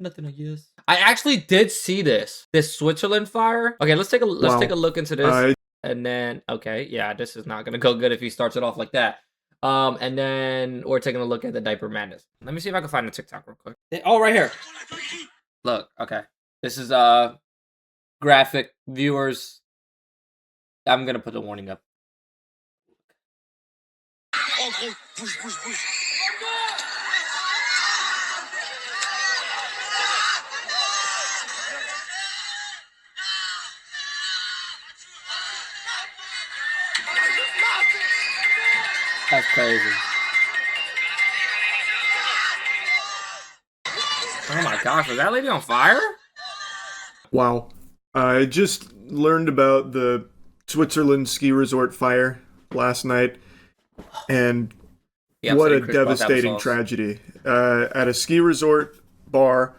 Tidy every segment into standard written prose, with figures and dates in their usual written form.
Nothing I guess. I actually did see this Switzerland fire. Okay, let's take a look into this. And then okay, yeah, this is not gonna go good if he starts it off like that. And then we're taking a look at the diaper madness. Let me see if I can find the TikTok real quick. Oh, right here. Look, okay. This is graphic viewers. I'm gonna put the warning up. That's crazy. Oh my gosh, was that lady on fire? Wow. I just learned about the Switzerland ski resort fire last night, and what a devastating tragedy. At a ski resort bar,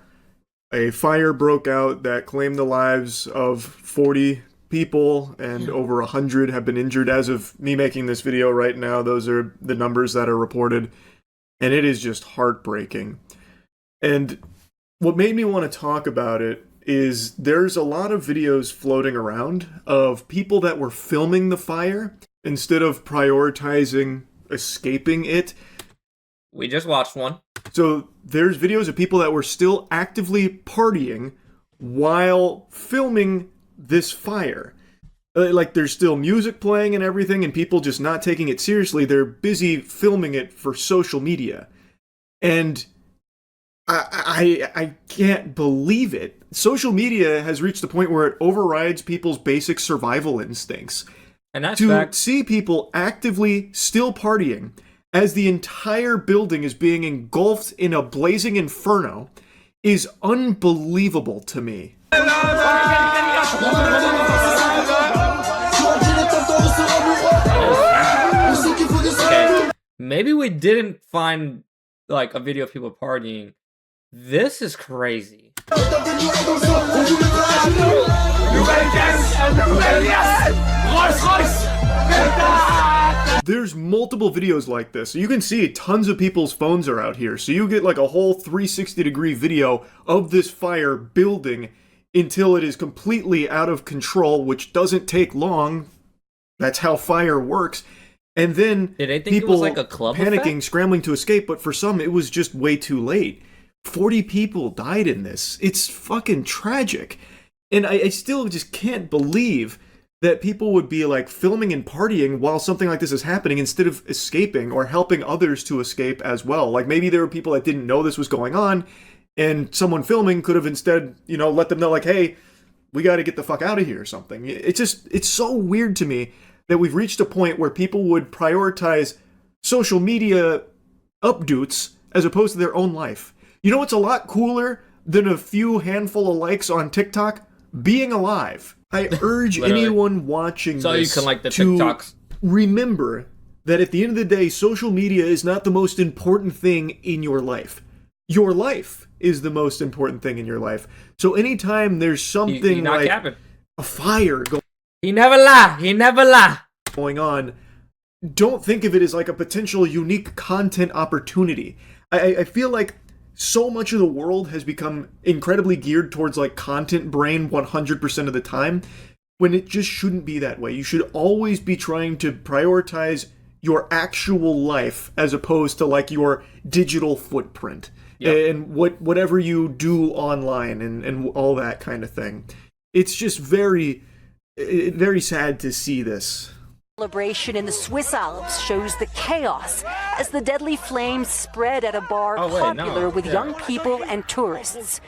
a fire broke out that claimed the lives of 40 people, and over 100 have been injured as of me making this video right now. Those are the numbers that are reported, and it is just heartbreaking. And what made me want to talk about it is there's a lot of videos floating around of people that were filming the fire instead of prioritizing escaping it. We just watched one. So there's videos of people that were still actively partying while filming this fire. Like, there's still music playing and everything, and people just not taking it seriously. They're busy filming it for social media. And I can't believe it. Social media has reached the point where it overrides people's basic survival instincts. And that's to see people actively still partying as the entire building is being engulfed in a blazing inferno is unbelievable to me. Okay. Maybe we didn't find like a video of people partying. This is crazy. There's multiple videos like this. So you can see tons of people's phones are out here. So you get like a whole 360-degree video of this fire building until it is completely out of control, which doesn't take long. That's how fire works. And then did they think people it was like a club panicking, effect? Scrambling to escape, but for some it was just way too late. 40 people died in this. It's fucking tragic. And I still just can't believe that people would be like filming and partying while something like this is happening instead of escaping or helping others to escape as well. Like, maybe there were people that didn't know this was going on, and someone filming could have instead, you know, let them know like, hey, we got to get the fuck out of here or something. It's so weird to me that we've reached a point where people would prioritize social media updates as opposed to their own life. You know what's a lot cooler than a few handful of likes on TikTok? Being alive. I urge anyone watching this you can like the to TikToks. Remember that at the end of the day, social media is not the most important thing in your life. Your life is the most important thing in your life. So anytime there's something like a fire going He never lie. Going on, don't think of it as like a potential unique content opportunity. I feel like so much of the world has become incredibly geared towards like content brain 100% of the time, when it just shouldn't be that way. You should always be trying to prioritize your actual life as opposed to like your digital footprint. Yep. And whatever you do online and all that kind of thing. It's just very, very sad to see this. Celebration in the Swiss Alps shows the chaos as the deadly flames spread at a bar popular with young people and tourists.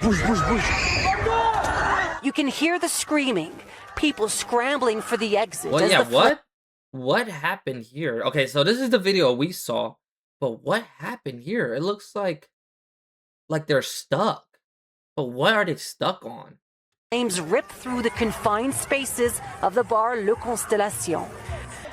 You can hear the screaming, people scrambling for the exit. Well, yeah, what happened here? Okay, so this is the video we saw, but what happened here? It looks like they're stuck. But what are they stuck on? Flames ripped through the confined spaces of the bar Le Constellation.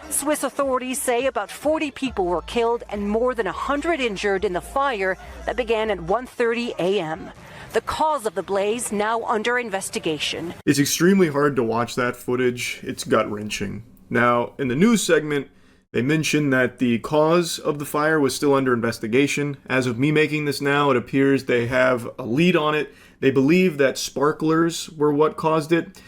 Swiss authorities say about 40 people were killed and more than 100 injured in the fire that began at 1:30 a.m. The cause of the blaze now under investigation. It's extremely hard to watch that footage. It's gut-wrenching. Now, in the news segment, They mentioned that the cause of the fire was still under investigation. As of me making this now, it appears they have a lead on it. They believe that sparklers were what caused it.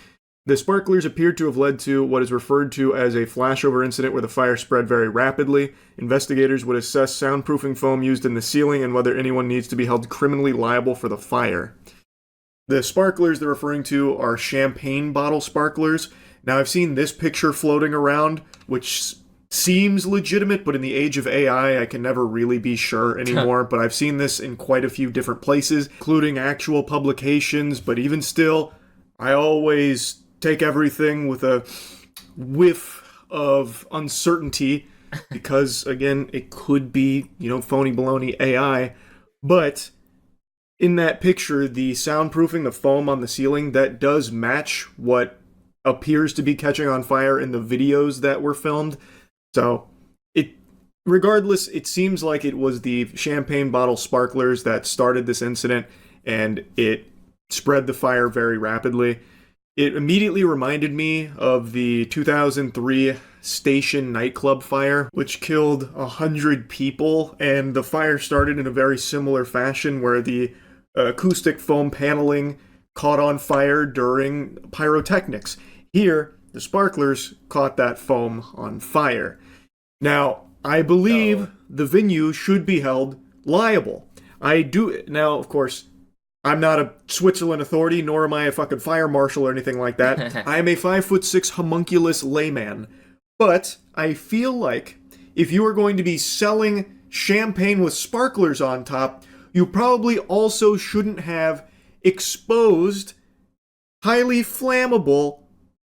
The sparklers appeared to have led to what is referred to as a flashover incident where the fire spread very rapidly. Investigators would assess soundproofing foam used in the ceiling and whether anyone needs to be held criminally liable for the fire. The sparklers they're referring to are champagne bottle sparklers. Now, I've seen this picture floating around, which seems legitimate, but in the age of AI, I can never really be sure anymore. But I've seen this in quite a few different places, including actual publications. But even still, I always take everything with a whiff of uncertainty because, again, it could be, phony baloney AI. But in that picture, the soundproofing, the foam on the ceiling, that does match what appears to be catching on fire in the videos that were filmed. So, regardless, it seems like it was the champagne bottle sparklers that started this incident, and it spread the fire very rapidly. It immediately reminded me of the 2003 Station nightclub fire, which killed 100 people, and the fire started in a very similar fashion where the acoustic foam paneling caught on fire during pyrotechnics. Here, the sparklers caught that foam on fire. Now, I believe the venue should be held liable. I do. Now, of course, I'm not a Switzerland authority, nor am I a fucking fire marshal or anything like that. I am a 5'6" homunculus layman. But I feel like if you are going to be selling champagne with sparklers on top, you probably also shouldn't have exposed, highly flammable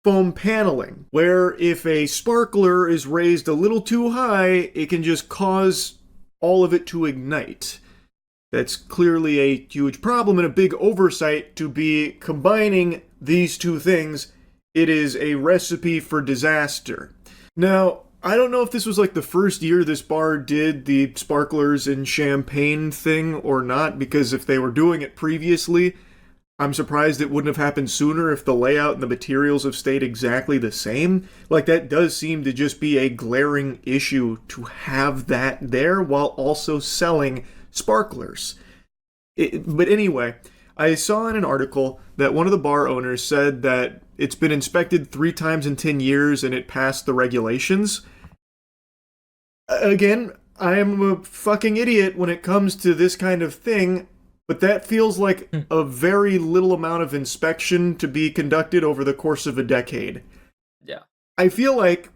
foam paneling, where if a sparkler is raised a little too high, it can just cause all of it to ignite. That's clearly a huge problem and a big oversight to be combining these two things. It is a recipe for disaster. Now, I don't know if this was like the first year this bar did the sparklers and champagne thing or not, because if they were doing it previously, I'm surprised it wouldn't have happened sooner if the layout and the materials have stayed exactly the same. Like, that does seem to just be a glaring issue to have that there while also selling sparklers. But anyway, I saw in an article that one of the bar owners said that it's been inspected 3 times in 10 years and it passed the regulations. Again, I am a fucking idiot when it comes to this kind of thing, but that feels like a very little amount of inspection to be conducted over the course of a decade. Yeah. I feel like,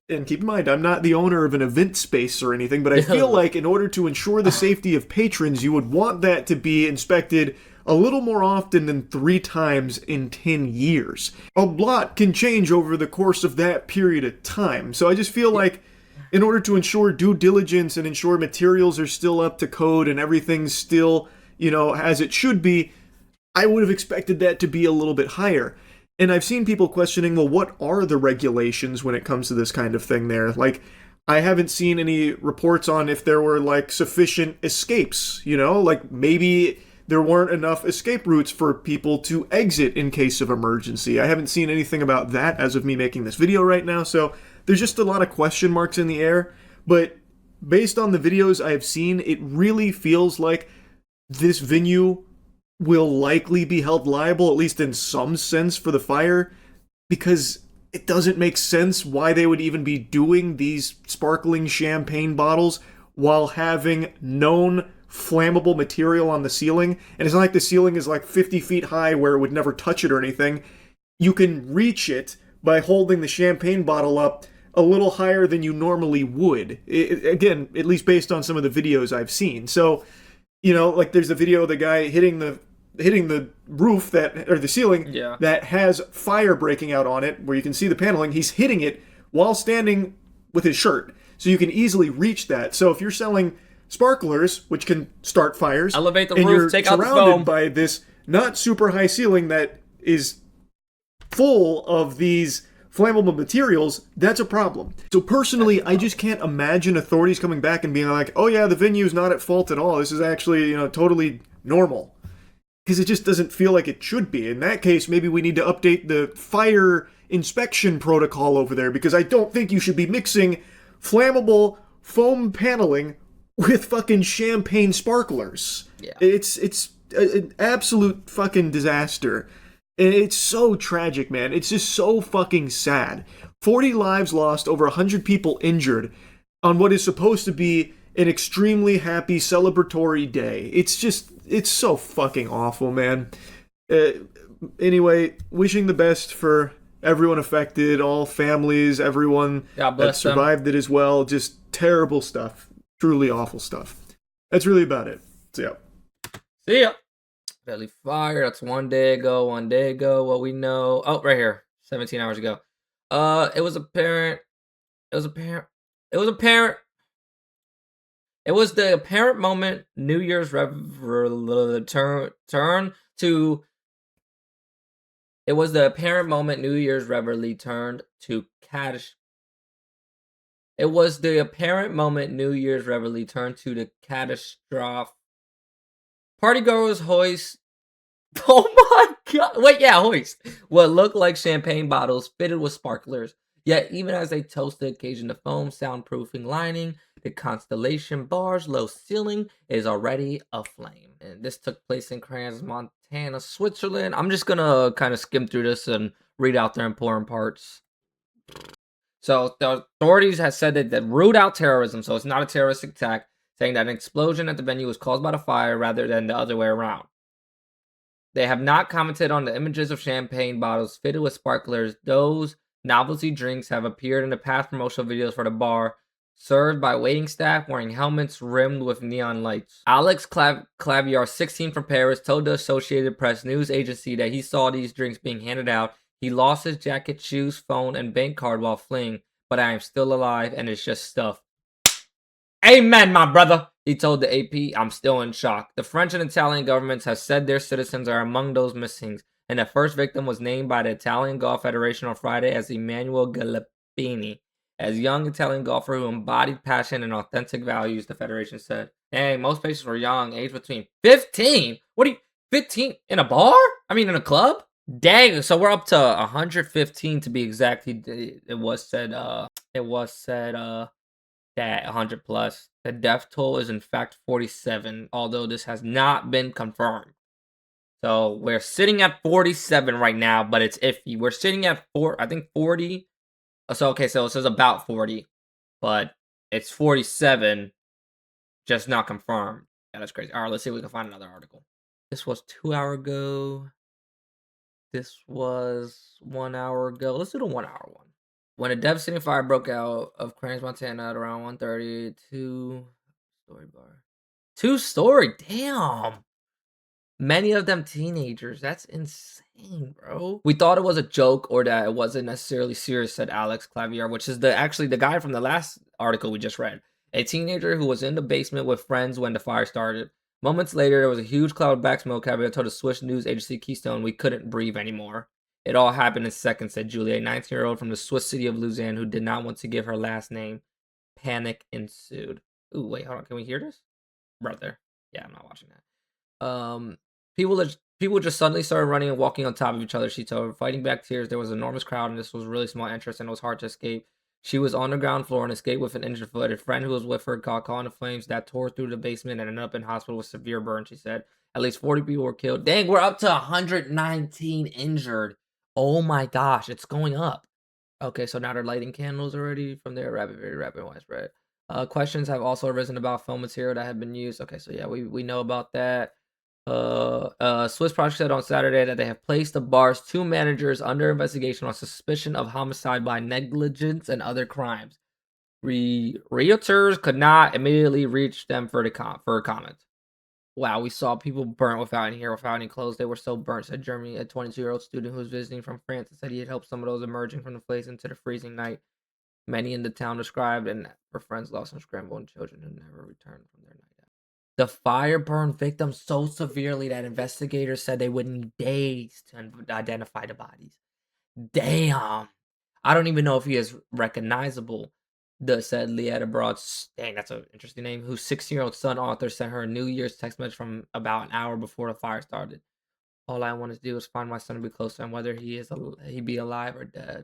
and keep in mind, I'm not the owner of an event space or anything, but I feel like in order to ensure the safety of patrons, you would want that to be inspected a little more often than 3 times in 10 years. A lot can change over the course of that period of time. So I just feel like in order to ensure due diligence and ensure materials are still up to code and everything's still, as it should be, I would have expected that to be a little bit higher. And I've seen people questioning, well, what are the regulations when it comes to this kind of thing there? Like, I haven't seen any reports on if there were, like, sufficient escapes, Like, maybe there weren't enough escape routes for people to exit in case of emergency. I haven't seen anything about that as of me making this video right now, so there's just a lot of question marks in the air. But based on the videos I've seen, it really feels like this venue will likely be held liable, at least in some sense, for the fire, because it doesn't make sense why they would even be doing these sparkling champagne bottles while having known flammable material on the ceiling. And it's not like the ceiling is like 50 feet high where it would never touch it or anything. You can reach it by holding the champagne bottle up a little higher than you normally would. Again, at least based on some of the videos I've seen. So, like there's a video of the guy hitting the roof or the ceiling that has fire breaking out on it, where you can see the paneling. He's hitting it while standing with his shirt, so you can easily reach that. So if you're selling sparklers, which can start fires, elevate the and roof, you're take out the surrounded foam by this not super high ceiling that is full of these flammable materials, that's a problem. So personally, I just can't imagine authorities coming back and being like, oh yeah, the venue's not at fault at all. This is actually, totally normal. Because it just doesn't feel like it should be. In that case, maybe we need to update the fire inspection protocol over there, because I don't think you should be mixing flammable foam paneling with fucking champagne sparklers. Yeah. It's an absolute fucking disaster. And it's so tragic, man. It's just so fucking sad. 40 lives lost, over 100 people injured on what is supposed to be an extremely happy celebratory day. It's so fucking awful, man. Anyway, wishing the best for everyone affected, all families, everyone that survived it as well. Just terrible stuff. Truly awful stuff. That's really about it. See ya. See ya. Deadly fire. That's 1 day ago. 1 day ago. What we know. Oh, right here. 17 hours ago. It was apparent. It was the apparent moment New Year's It was the apparent moment New Year's reveille turned to catastrophe. It was the apparent moment New Year's reveille turned to the catastrophe. Partygoers hoist. Oh my god! Wait, yeah, hoist. What looked like champagne bottles fitted with sparklers. Yet, even as they toast the occasion, the foam soundproofing lining, the Constellation bar's low ceiling is already aflame. And this took place in Crans, Montana, Switzerland. I'm just gonna kind of skim through this and read out their important parts. So the authorities have said that ruled out terrorism, so it's not a terroristic attack, saying that an explosion at the venue was caused by the fire rather than the other way around. They have not commented on the images of champagne bottles fitted with sparklers. Those novelty drinks have appeared in the past promotional videos for the bar, served by waiting staff wearing helmets rimmed with neon lights. Alex Clavier, 16 from Paris, told the Associated Press news agency that he saw these drinks being handed out. He lost his jacket, shoes, phone, and bank card while fleeing, but I am still alive and it's just stuff. Amen, my brother, he told the AP. I'm still in shock. The French and Italian governments have said their citizens are among those missing, and the first victim was named by the Italian Golf Federation on Friday as Emanuele Galippini, as young Italian golfer who embodied passion and authentic values, the federation said. Hey, most patients were young, aged between 15. 15 in a bar? I mean, in a club? Dang, so we're up to 115 to be exact. It was said that 100 plus. The death toll is in fact 47, although this has not been confirmed. So we're sitting at 47 right now, but it's iffy. We're sitting at 40. So okay, so it says about 40, but it's 47, just not confirmed. Yeah, that's crazy. All right, let's see if we can find another article. This was 2 hours ago. This was 1 hour ago. Let's do the 1 hour one. When a devastating fire broke out of Crans, Montana at around 1:30, two-story bar. Two-story? Damn. Many of them teenagers. That's insane, bro. We thought it was a joke or that it wasn't necessarily serious, said Alex Clavier, which is actually the guy from the last article we just read. A teenager who was in the basement with friends when the fire started. Moments later, there was a huge cloud of black smoke. Clavier told a Swiss news agency Keystone, we couldn't breathe anymore. It all happened in seconds, said Julie, a 19-year-old from the Swiss city of Lausanne who did not want to give her last name. Panic ensued. Ooh, wait, hold on. Can we hear this? Right there. Yeah, I'm not watching that. People just suddenly started running and walking on top of each other, she told her. Fighting back tears, there was an enormous crowd, and this was a really small entrance, and it was hard to escape. She was on the ground floor and escaped with an injured foot. A friend who was with her caught on the flames that tore through the basement and ended up in hospital with severe burns, she said. At least 40 people were killed. Dang, we're up to 119 injured. Oh my gosh, it's going up. Okay, so now they're lighting candles already from there. Very rapid, widespread. Questions have also arisen about film material that had been used. Okay, so yeah, we know about that. Swiss Project said on Saturday that they have placed the bar's 2 managers under investigation on suspicion of homicide by negligence and other crimes. Realtors could not immediately reach them for a comment. Wow, we saw people burnt without any clothes. They were so burnt, said Jeremy, a 22-year-old student who was visiting from France, and said he had helped some of those emerging from the flames into the freezing night. Many in the town described and her friends lost and scrambled, and children who never returned from their night out. The fire burned victims so severely that investigators said they would need days to identify the bodies. Damn. I don't even know if he is recognizable. Said Lietta Broad, dang, that's an interesting name, whose 16-year-old son Arthur sent her a New Year's text message from about an hour before the fire started. All I want to do is find my son and be close to him, whether he be alive or dead.